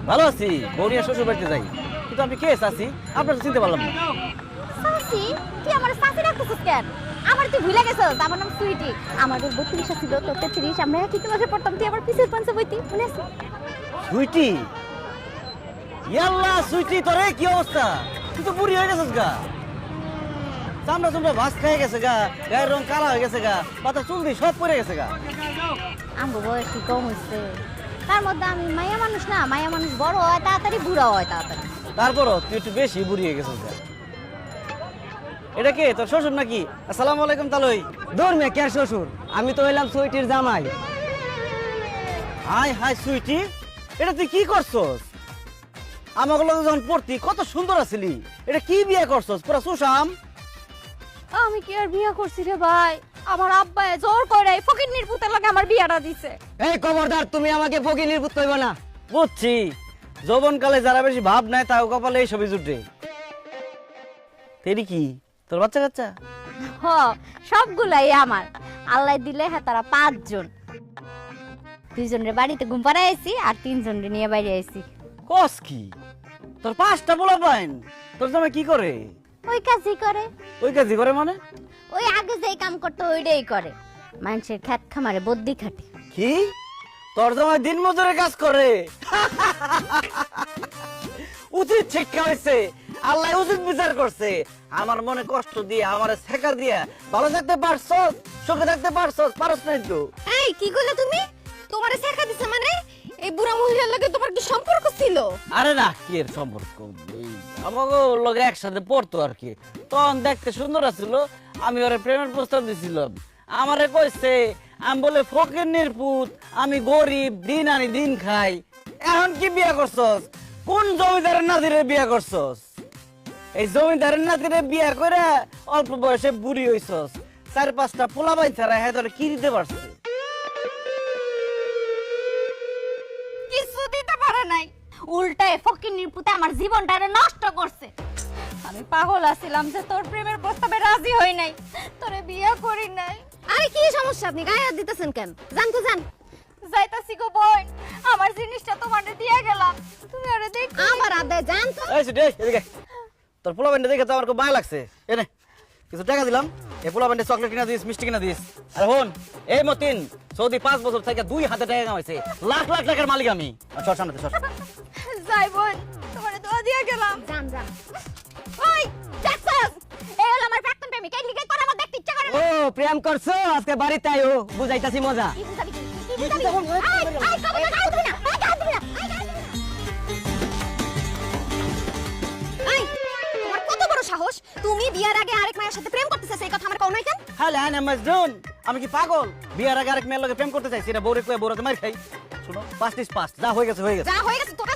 ভালো আছি, বৌরিয়া শ্বশুর বাড়িতে যাই। কিন্তু আমি কে চাচি? আপনার তো চিনতে পারলাম না। সাসি, তুই আমার সাসি রাখতেছিস কেন? আমার তুই ভুলে গেছিস, আমার নাম সুইটি। আমাদের 32 ছিল, তোর 33। আমরা একই ক্লাসে পড়তাম, তুই আমার পিছের পাঞ্চে বইতি, মনে আছে? সুইটি, ইয়াল্লা সুইটি, তোরে কি অবস্থা? তুই তো বুড়ি হয়ে গেছিস গা। চামড়া চামড়া ভাস খেয়ে গেছে গা, গায়ের রং কালা হয়ে গেছে গা, পাতা চুল দিয়ে সব পড়ে গেছে গা। আমগো বয়স কি কম হইছে? তার মধ্যে আমি মায়া মানুষ না, মায়া মানুষ বড় হয় তাড়াতাড়ি, বুড়া হয় তাড়াতাড়ি। তারপরও তুই একটু বেশি বুড়ি হয়ে গেছিস গা। এটা কে, তোর শ্বশুর নাকি? আসসালামু আলাইকুম তালই। দূর মে কে শ্বশুর, আমি তো হইলাম সুইটির জামাই। হাই হাই সুইটি, এটা তুই কি করছস? আমাকে লগে যখন পড়তি কত সুন্দর আছিলি, এটা কি বিয়ে করছস? পুরা সুশাম। আমি কি আর বিয়ে করছি রে ভাই? আমার আব্বা জোর করে ফকিন্নির পুতের লাগে আমার বিয়াটা দিছে। এই খবরদার, তুমি আমাকে ফকিনির পুত কইবা না। বুঝছি, যৌবনকালে যারা বেশি ভাব নাই তাও কপালে এই ছবি জুটে। তেরি কি তোর বাচ্চা কাচ্চা? হ, সবগুলাই আমার। আল্লাহ দিলে হ্যাঁ তারা 5 জন। 2 জনের বাড়িতে ঘুম পাড়ায় আইছি আর 3 জনের নিয়ে বাইরে আইছি। কস কি? তোর 5টা পোলা পাইন? তোর জামাই কি করে? ওই কাজই করে। ওই কাজই করে মানে? ওই আগে যেই কাম করতে ওইটাই করে। মানুষের খেত খামারে বদ্যি খাটে। কি? তোর জামাই দিন মজুরের কাজ করে? উচিত শিক্ষা হয়েছে, আল্লাহ উচিত বিচার করছে। আমার মনে কষ্ট দিয়ে, আমার শেখা দিয়ে ভালো থাকতে পারছস, সুখে থাকতে পারছস, পারছ নাই তো। এই কি কইলা তুমি? তোমারে শেখা দিছে মানে? এই বুড়া মহিলার লগে তোমার কি সম্পর্ক ছিল? আরে না, কি এর সম্পর্ক? আমাকে লগে একসাথে পড়তো আর কি। তখন দেখতে সুন্দর আছিল, আমি ওরে প্রেমের প্রস্তাব দিছিলাম। আমারে কইছে আমি বলে ফকিরনির পুত, আমি গরিব, দিন আনি দিন খাই। এখন কি বিয়া করছস? কোন জমিদারের নাতিরে বিয়া করছস? এই জমিদারের নাতিরে বিয়া করে অল্প বয়সে বুড়ি হইছস। 4-5টা পোলা বাই ছাড়া হ্যাঁ তোরে কি দিতে পারছে? কিছু দিতে পারে নাই, উল্টায় ফকিন্নির পুতে আমার জীবনটারে নষ্ট করছে। আমি পাগল আছিলাম যে তোর প্রেমের প্রস্তাবে রাজি হই নাই, তোরে বিয়ে করি নাই। আরে কি সমস্যা, আপনি গায়ে হাত দিতেছেন কেন? জান তো জান। যাইতাছি গো বোন, আমার জিনিসটা তোমারে দিয়ে গেলাম, তুমি আরে দেখ। আমার আদায় জান তো। এই সুটি, এদিকে। তোর পোলা বান্ডে দেখে তো আমার খুব মায়া লাগছে। এনে কিছু টাকা দিলাম, এই পোলা বান্ডে চকলেট কিনা দিস, মিষ্টি কিনা দিস। আর হন, এই মতিন সৌদি 5 বছর থেকে 2 হাতে টাকা কামাইছে, লাখ লাখ টাকার মালিক আমি। সর সামনে সর। যাই বোন, তোমারে দোয়া দিয়ে গেলাম। জান জান। ওই দেখছস, এই হলো আমার প্রাক্তন প্রেমিক, এই লিগে তোর আমার দেখতে ইচ্ছা করে ও না। প্রেম করছো, আজকে বাড়িতে আইও, বুঝাইতাছি মজা। কি বুঝাবি তুই? কি বুঝাবি? আই কবে গাল দিবি না, আই গাল দিবি না, আই গাল দিবি না। এই তোমার কত বড় সাহস? তুমি বিয়ার আগে আরেক মায়ের সাথে প্রেম করতেছিস, এই কথা আমার কোন কেন? হ্যাঁ হ্যাঁ মজদুন, আমি কি পাগল? বিয়ার আগে আরেক মেয়ের লগে প্রেম করতে চাইছি? এটা বউরে কয়ে বউরাতে মার খাই। শুনো, 5 যা হয়ে গেছে হয়ে গেছে। যা হয়ে গেছে তোরা